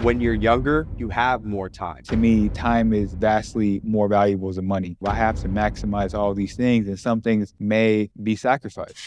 When you're younger, you have more time. To me, time is vastly more valuable than money. I have to maximize all these things, and some things may be sacrificed.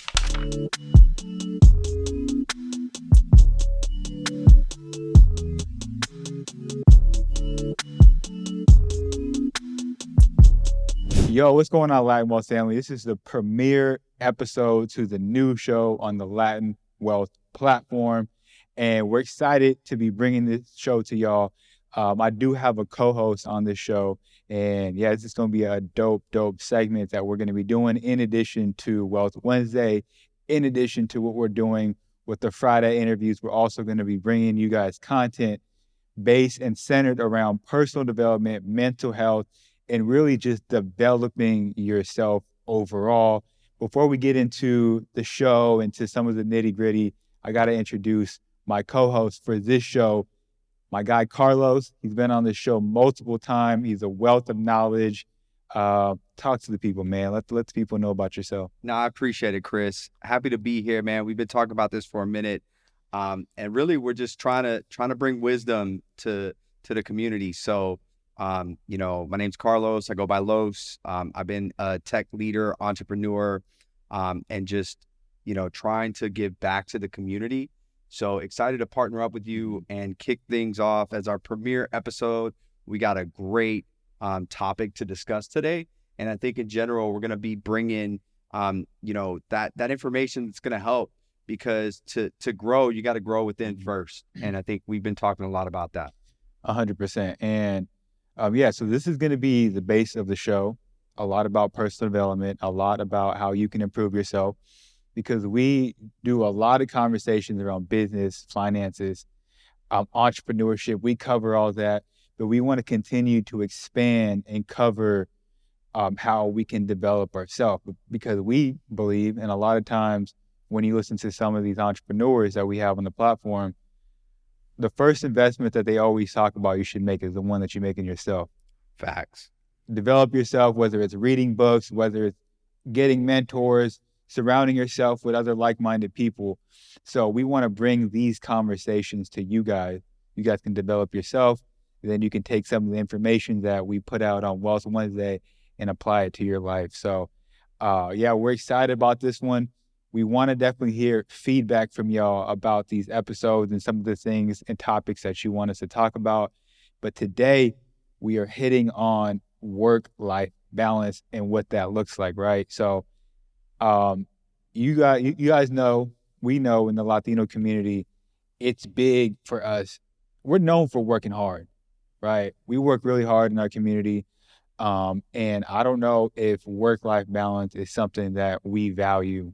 Yo, what's going on, Latin Wealth family? This is the premiere episode to the new show on the Latin Wealth platform, and we're excited to be bringing this show to y'all. I do have a co-host on this show, and yeah, this is going to be a dope segment that we're going to be doing in addition to Wealth Wednesday, in addition to what we're doing with the Friday interviews. We're also going to be bringing you guys content based and centered around personal development, mental health, and really just developing yourself overall. Before we get into the show and to some of the nitty-gritty, I got to introduce my co-host for this show, my guy Carlos. He's been on this show multiple times. He's a wealth of knowledge. Talk to the people, man. Let the people know about yourself. No, I appreciate it, Chris. Happy to be here, man. We've been talking about this for a minute. And really, we're just trying to bring wisdom to the community. So, my name's Carlos. I go by Los. I've been a tech leader, entrepreneur, and just, trying to give back to the community. So excited to partner up with you and kick things off as our premiere episode. We got a great topic to discuss today. And I think in general, we're going to be bringing, that information that's going to help, because to grow, you got to grow within first. And I think we've been talking a lot about that. 100%. And so this is going to be the base of the show. A lot about personal development, a lot about how you can improve yourself, because we do a lot of conversations around business, finances, entrepreneurship. We cover all that, but we want to continue to expand and cover how we can develop ourselves, because we believe, and a lot of times when you listen to some of these entrepreneurs that we have on the platform, the first investment that they always talk about you should make is the one that you make in yourself. Facts. Develop yourself, whether it's reading books, whether it's getting mentors, surrounding yourself with other like-minded people. So we want to bring these conversations to you guys. You guys can develop yourself, and then you can take some of the information that we put out on Wealth Wednesday and apply it to your life. So we're excited about this one. We want to definitely hear feedback from y'all about these episodes and some of the things and topics that you want us to talk about. But today we are hitting on work-life balance and what that looks like, right? So you guys know, we know in the Latino community, it's big for us. We're known for working hard, right? We work really hard in our community. And I don't know if work-life balance is something that we value,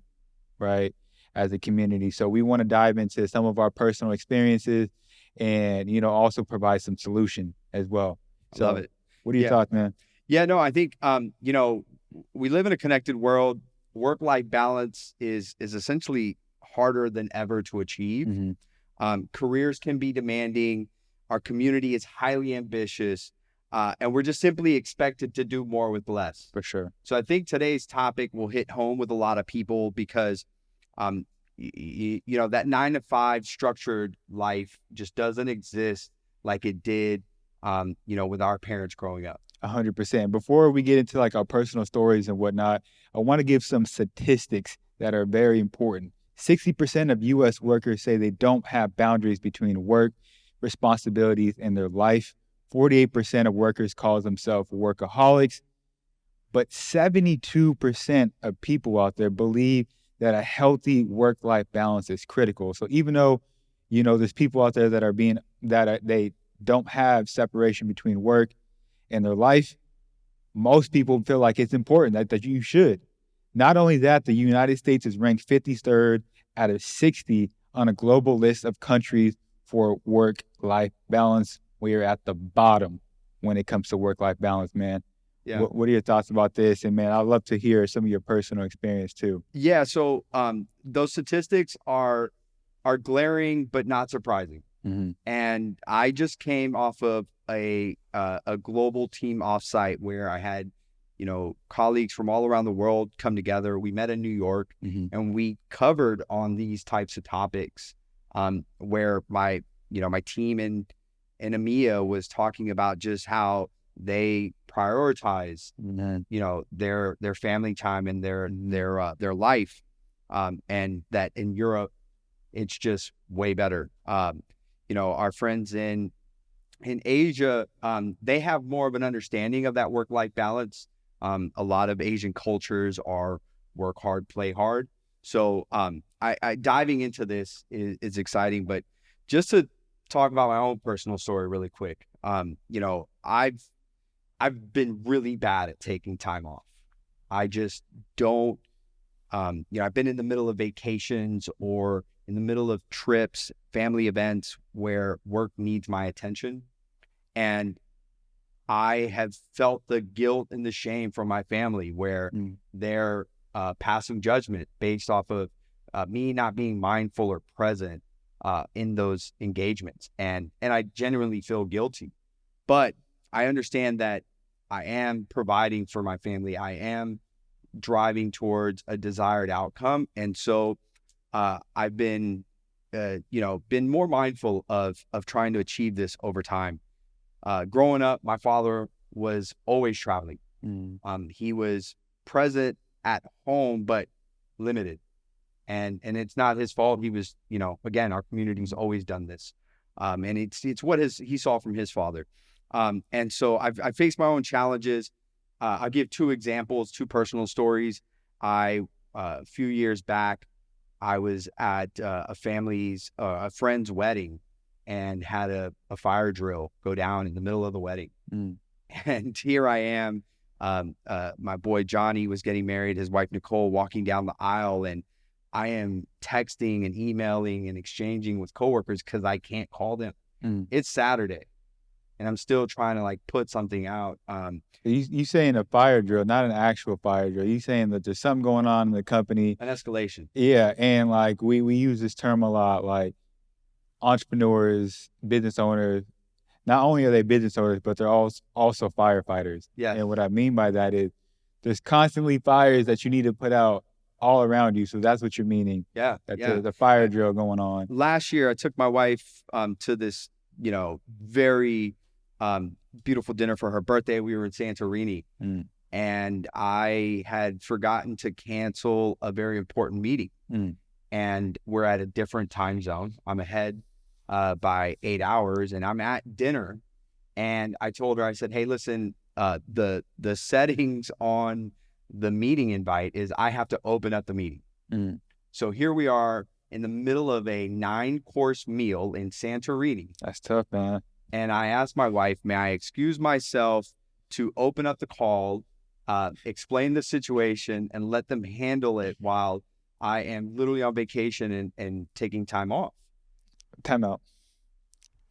right, as a community. So we want to dive into some of our personal experiences and, also provide some solution as well. So Love it. What are your thoughts, man? Yeah, no, I think, we live in a connected world. Work-life balance is essentially harder than ever to achieve. Mm-hmm. Careers can be demanding. Our community is highly ambitious. And we're just simply expected to do more with less. For sure. So I think today's topic will hit home with a lot of people, because, that 9-to-5 structured life just doesn't exist like it did, with our parents growing up. 100%. Before we get into like our personal stories and whatnot, I want to give some statistics that are very important. 60% of U.S. workers say they don't have boundaries between work, responsibilities, and their life. 48% of workers call themselves workaholics, but 72% of people out there believe that a healthy work-life balance is critical. So even though, there's people out there that they don't have separation between work and their life, most people feel like it's important that you should. Not only that, the United States is ranked 53rd out of 60 on a global list of countries for work-life balance. We are at the bottom when it comes to work-life balance, man. Yeah. What are your thoughts about this? And man, I'd love to hear some of your personal experience too. Yeah. So those statistics are glaring, but not surprising. Mm-hmm. And I just came off of a global team offsite where I had, colleagues from all around the world come together. We met in New York, mm-hmm. and we covered on these types of topics, where my team and EMEA was talking about just how they prioritize, their family time and their life, and that in Europe it's just way better. Our friends in Asia, they have more of an understanding of that work-life balance. A lot of Asian cultures are work hard, play hard. So I diving into this is exciting, but just to talk about my own personal story really quick. I've been really bad at taking time off. I just don't, I've been in the middle of vacations or in the middle of trips, family events where work needs my attention. And I have felt the guilt and the shame from my family where they're passing judgment based off of me not being mindful or present in those engagements. And I genuinely feel guilty. But I understand that I am providing for my family. I am driving towards a desired outcome. And so I've been more mindful of trying to achieve this over time. Growing up, my father was always traveling. He was present at home, but limited. And it's not his fault. He was, again, our community's always done this. And it's what he saw from his father. And so I faced my own challenges. I'll give two examples, two personal stories. A few years back, I was at a friend's wedding and had a fire drill go down in the middle of the wedding. And here I am, my boy Johnny was getting married, his wife Nicole walking down the aisle, and I am texting and emailing and exchanging with coworkers because I can't call them. It's Saturday, and I'm still trying to put something out. You saying a fire drill, not an actual fire drill. You saying that there's something going on in the company. An escalation. Yeah, and we use this term a lot, like entrepreneurs, business owners. Not only are they business owners, but they're also firefighters. Yeah. And what I mean by that is there's constantly fires that you need to put out all around you. So that's what you're meaning. Yeah. There's a fire drill going on. Last year, I took my wife to this, very beautiful dinner for her birthday. We were in Santorini, and I had forgotten to cancel a very important meeting. And we're at a different time zone. I'm ahead by 8 hours, and I'm at dinner. And I told her, I said, hey, listen, the settings on the meeting invite is I have to open up the meeting. So here we are in the middle of a 9-course meal in Santorini. That's tough, man. And I asked my wife, may I excuse myself to open up the call, explain the situation, and let them handle it while I am literally on vacation and taking time off. Time out.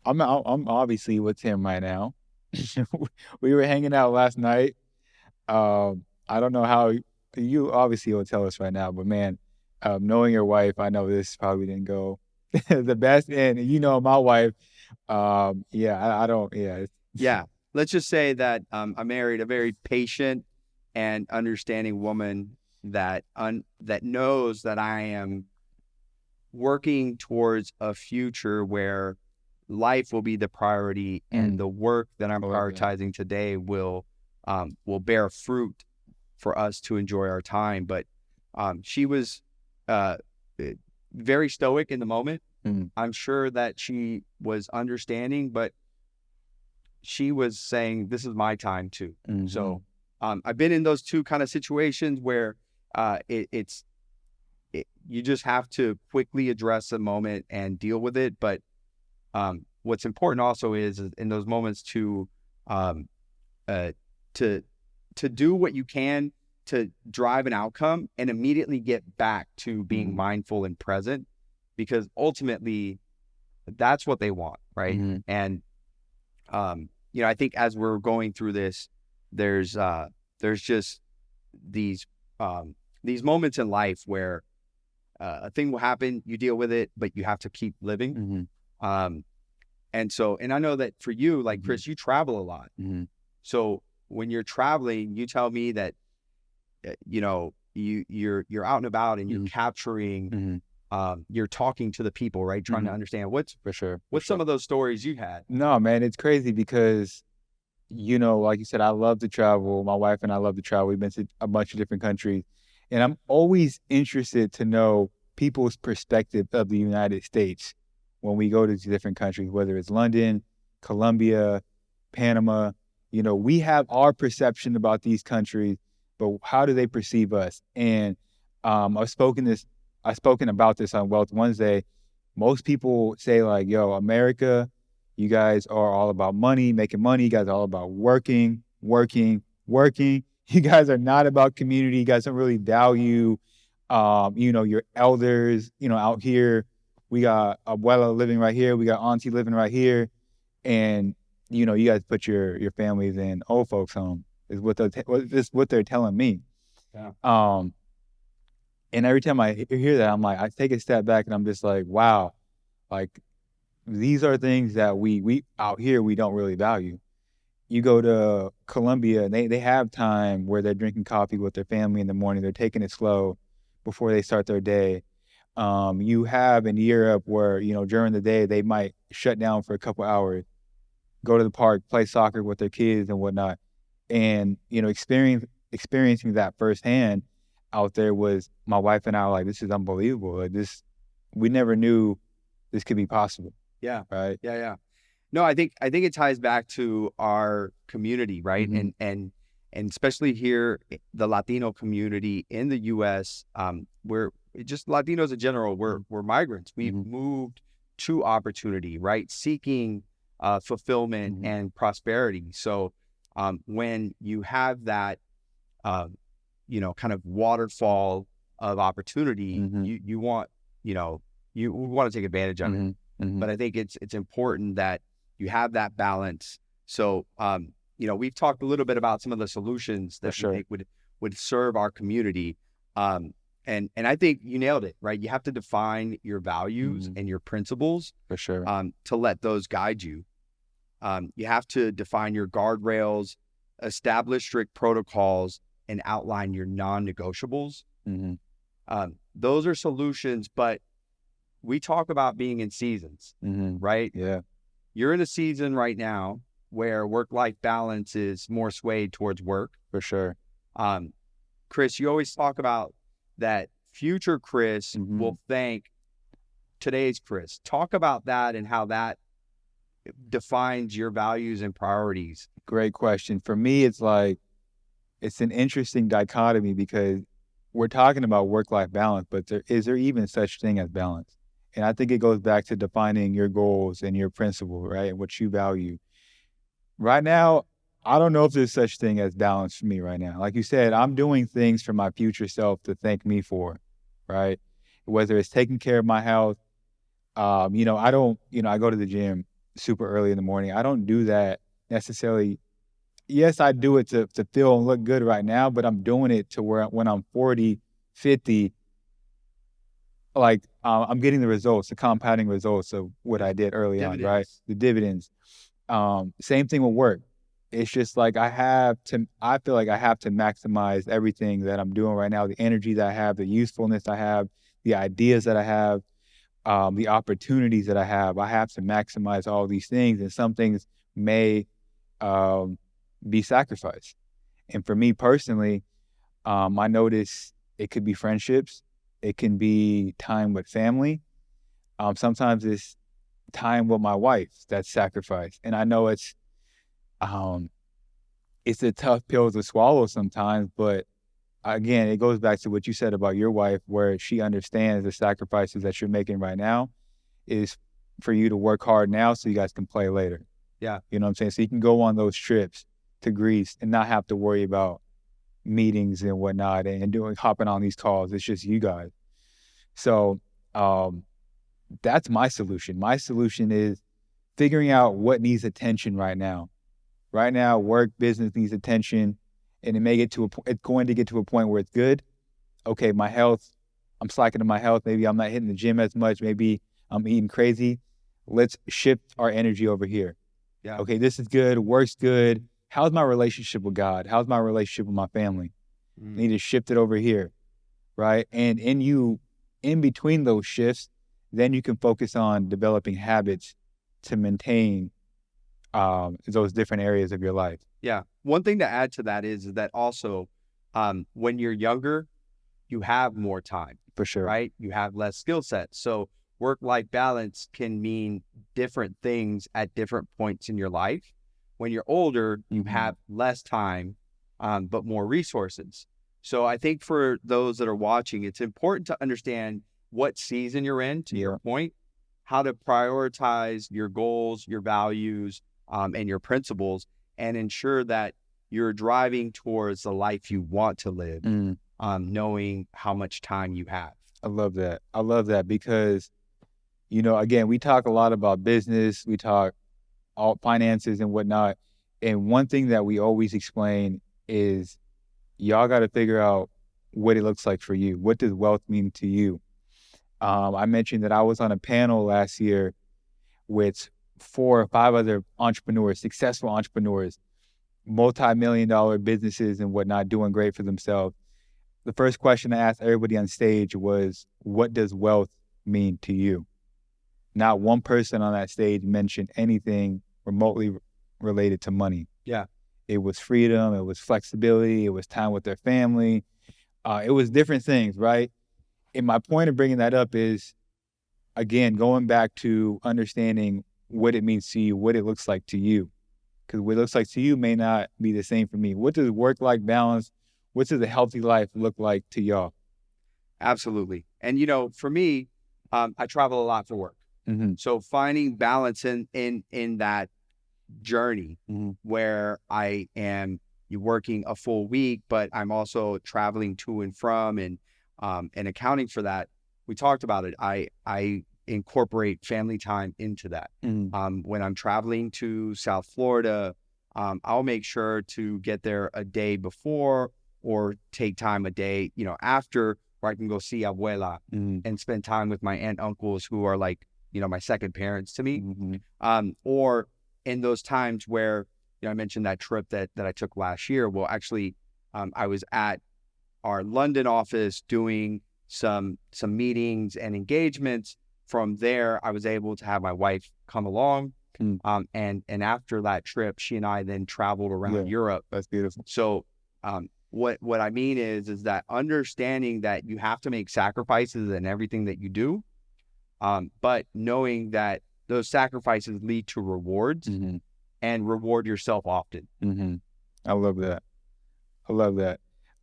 I'm obviously with him right now. We were hanging out last night. I don't know how you obviously will tell us right now, but man, knowing your wife, I know this probably didn't go the best. And my wife, I don't. Yeah. Let's just say that I married a very patient and understanding woman that knows that I am working towards a future where life will be the priority, and the work that I'm prioritizing today will bear fruit for us to enjoy our time. But she was very stoic in the moment. I'm sure that she was understanding, but she was saying, this is my time too. So I've been in those two kind of situations where you just have to quickly address the moment and deal with it. But what's important also is in those moments to do what you can to drive an outcome and immediately get back to being mindful and present, because ultimately that's what they want, right? And I think as we're going through this, there's just these moments in life where a thing will happen, you deal with it, but you have to keep living. And I know that for you, like Chris, you travel a lot. So when you're traveling, you tell me that you're out and about and you're capturing you're talking to the people, right? Trying to understand For sure. what's some of those stories you had. No, man, it's crazy because, like you said, I love to travel. My wife and I love to travel. We've been to a bunch of different countries. And I'm always interested to know people's perspective of the United States when we go to different countries, whether it's London, Colombia, Panama. We have our perception about these countries, but how do they perceive us? And I've spoken about this on Wealth Wednesday. Most people say like, yo, America, you guys are all about money, making money. You guys are all about working, working, working. You guys are not about community. You guys don't really value, your elders, out here. We got abuela living right here. We got auntie living right here. And, you guys put your families in old folks' home is what they're telling me. Yeah. And every time I hear that, I'm like, I take a step back and I'm just like, wow, like these are things that we out here, we don't really value. You go to Colombia and they have time where they're drinking coffee with their family in the morning. They're taking it slow before they start their day. You have in Europe where, during the day, they might shut down for a couple hours, go to the park, play soccer with their kids and whatnot. And, experiencing that firsthand out there was my wife and I were like, this is unbelievable. Like this, we never knew this could be possible. Yeah. Right. Yeah. No, I think it ties back to our community, right? Mm-hmm. And especially here, the Latino community in the U.S., we're just Latinos in general. We're migrants. We've moved to opportunity, right? Seeking fulfillment and prosperity. So when you have that, kind of waterfall of opportunity, you want, you want to take advantage of it. But I think it's important that you have that balance. So, we've talked a little bit about some of the solutions that we think would serve our community. And I think you nailed it, right? You have to define your values and your principles For sure. To let those guide you. You have to define your guardrails, establish strict protocols, and outline your non-negotiables. Those are solutions, but we talk about being in seasons, right? Yeah. You're in a season right now where work-life balance is more swayed towards work. For sure. Chris, you always talk about that future Chris will thank today's Chris. Talk about that and how that defines your values and priorities. Great question. For me, it's like, it's an interesting dichotomy because we're talking about work-life balance, but is there even such thing as balance? And I think it goes back to defining your goals and your principles, right? And what you value. Right now, I don't know if there's such thing as balance for me right now. Like you said, I'm doing things for my future self to thank me for, right? Whether it's taking care of my health, I don't, I go to the gym super early in the morning. I don't do that necessarily. Yes, I do it to feel and look good right now, but I'm doing it to where when I'm 40, 50, like I'm getting the results, the compounding results of what I did early on, right? The dividends. Same thing with work. It's just like I feel like I have to maximize everything that I'm doing right now, the energy that I have, the usefulness I have, the ideas that I have, the opportunities that I have. I have to maximize all these things, and some things may be sacrificed. And for me personally, I notice it could be friendships. It can be time with family. Sometimes it's time with my wife that's sacrificed. And I know it's a tough pill to swallow sometimes, but again, it goes back to what you said about your wife, where she understands the sacrifices that you're making right now is for you to work hard now so you guys can play later. Yeah. You know what I'm saying? So you can go on those trips to Greece and not have to worry about meetings and whatnot and hopping on these calls. It's just you guys. So that's my solution. My solution is figuring out what needs attention right now. Right now, work, business needs attention, and it's going to get to a point where it's good. Okay, my health, I'm slacking to my health. Maybe I'm not hitting the gym as much. Maybe I'm eating crazy. Let's shift our energy over here. Yeah. Okay, this is good. Work's good. How's my relationship with God? How's my relationship with my family? I need to shift it over here, right? And in you in between those shifts, then you can focus on developing habits to maintain those different areas of your life. Yeah. One thing to add to that is that also when you're younger, you have more time. For sure. Right? You have less skill sets. So work-life balance can mean different things at different points in your life. When you're older, you have less time, but more resources. So I think for those that are watching, it's important to understand what season you're in, to your point, how to prioritize your goals, your values, and your principles, and ensure that you're driving towards the life you want to live, knowing how much time you have. I love that. I love that because, again, we talk a lot about business, we talk all finances and whatnot. And one thing that we always explain is y'all got to figure out what it looks like for you. What does wealth mean to you? I mentioned that I was on a panel last year with 4 or 5 other entrepreneurs, successful entrepreneurs, multi-million-dollar businesses and whatnot, doing great for themselves. The first question I asked everybody on stage was, what does wealth mean to you? Not one person on that stage mentioned anything remotely related to money. Yeah. It was freedom, it was flexibility, it was time with their family. It was different things, right? And my point of bringing that up is, again, going back to understanding what it means to you, what it looks like to you. Because what it looks like to you may not be the same for me. What does work-life balance, what does a healthy life look like to y'all? Absolutely. And, for me, I travel a lot for work. So finding balance in that journey where I am working a full week, but I'm also traveling to and from and accounting for that. We talked about it. I incorporate family time into that. When I'm traveling to South Florida, I'll make sure to get there a day before or take time a day, after, where I can go see abuela and spend time with my aunt, uncles who are like, my second parents to me. Or in those times where, I mentioned that trip that I took last year. Well, actually, I was at our London office doing some meetings and engagements. From there, I was able to have my wife come along. And after that trip, she and I then traveled around Europe. That's beautiful. So what I mean is that understanding that you have to make sacrifices in everything that you do, but knowing that those sacrifices lead to rewards and reward yourself often. I love that. I love that.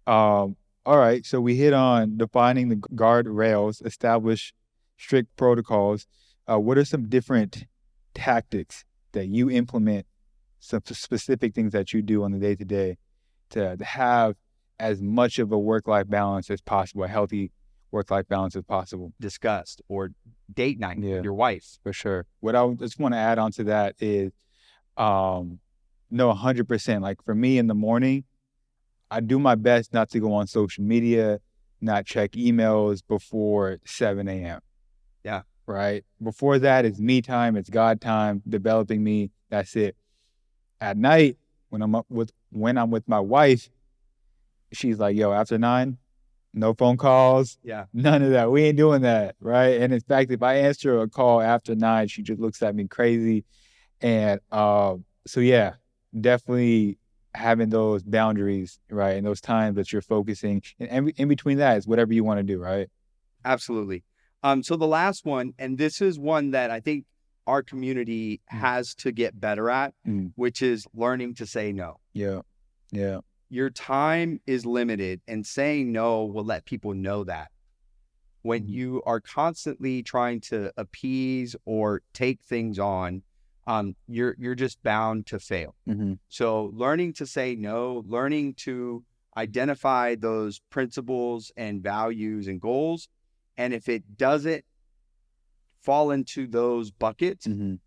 All right. So we hit on defining the guardrails, establish strict protocols. What are some different tactics that you implement, some specific things that you do on the day-to-day to have as much of a work-life balance as possible, a healthy work-life balance as possible? Discussed or date night with your wife. For sure. What I just want to add on to that is, 100%. Like for me in the morning, I do my best not to go on social media, not check emails before 7 a.m. Yeah. Right? Before that, it's me time, it's God time, developing me. That's it. At night, when I'm with my wife, she's like, yo, after 9, no phone calls. Yeah. None of that. We ain't doing that. Right. And in fact, if I answer a call after 9, she just looks at me crazy. And so, yeah, definitely having those boundaries, right? And those times that you're focusing. And in between that is whatever you want to do, right? Absolutely. So the last one, and this is one that I think our community has to get better at, which is learning to say no. Yeah. Yeah. Your time is limited, and saying no will let people know that. When you are constantly trying to appease or take things on, you're just bound to fail. So learning to say no, learning to identify those principles and values and goals, and if it doesn't fall into those buckets, then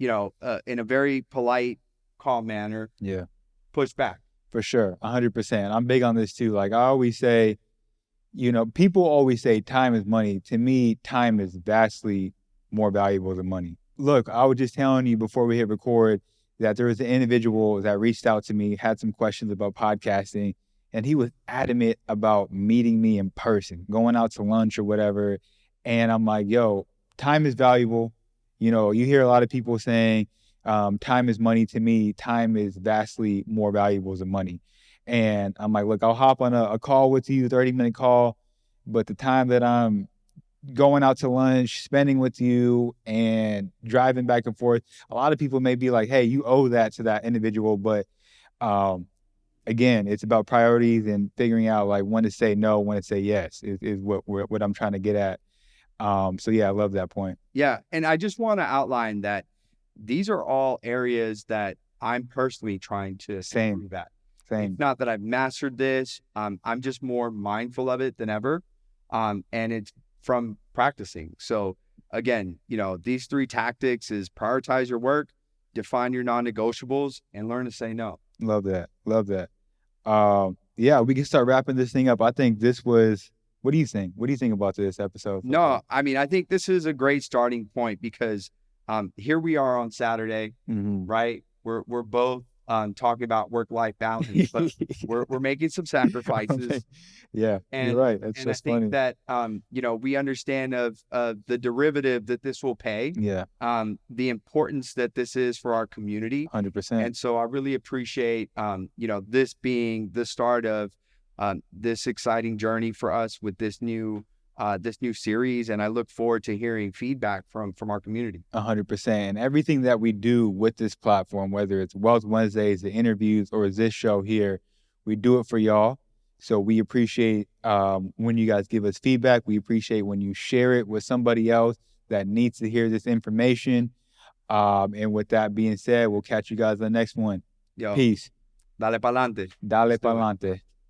in a very polite, calm manner, push back. For sure, 100%. I'm big on this too. Like I always say, people always say time is money. To me, time is vastly more valuable than money. Look, I was just telling you before we hit record that there was an individual that reached out to me, had some questions about podcasting, and he was adamant about meeting me in person, going out to lunch or whatever. And I'm like, yo, time is valuable. You know, you hear a lot of people saying, time is money. To me, time is vastly more valuable than money. And I'm like, look, I'll hop on a call with you, 30-minute call, but the time that I'm going out to lunch, spending with you, and driving back and forth, a lot of people may be like, hey, you owe that to that individual. But again, it's about priorities and figuring out like when to say no, when to say yes is what I'm trying to get at. So yeah, I love that point. Yeah. And I just want to outline that these are all areas that I'm personally trying to improve at. Same. It's not that I've mastered this. I'm just more mindful of it than ever. And it's from practicing. So again, you know, these 3 tactics is prioritize your work, define your non-negotiables, and learn to say no. Love that. Love that. Yeah, we can start wrapping this thing up. I think this was, what do you think? What do you think about this episode? No, I mean, I think this is a great starting point because here we are on Saturday, right? We're both talking about work-life balance, but we're making some sacrifices. Yeah, and, you're right. That's and just I think funny. that you know, we understand of the derivative that this will pay. Yeah. The importance that this is for our community. 100%. And so I really appreciate you know, this being the start of this exciting journey for us with this new series, and I look forward to hearing feedback from our community. 100%. And everything that we do with this platform, whether it's Wealth Wednesdays, the interviews, or this show here, we do it for y'all. So we appreciate when you guys give us feedback. We appreciate when you share it with somebody else that needs to hear this information. And with that being said, we'll catch you guys on the next one. Yo, Peace. dale pa'lante. Dale pa'lante.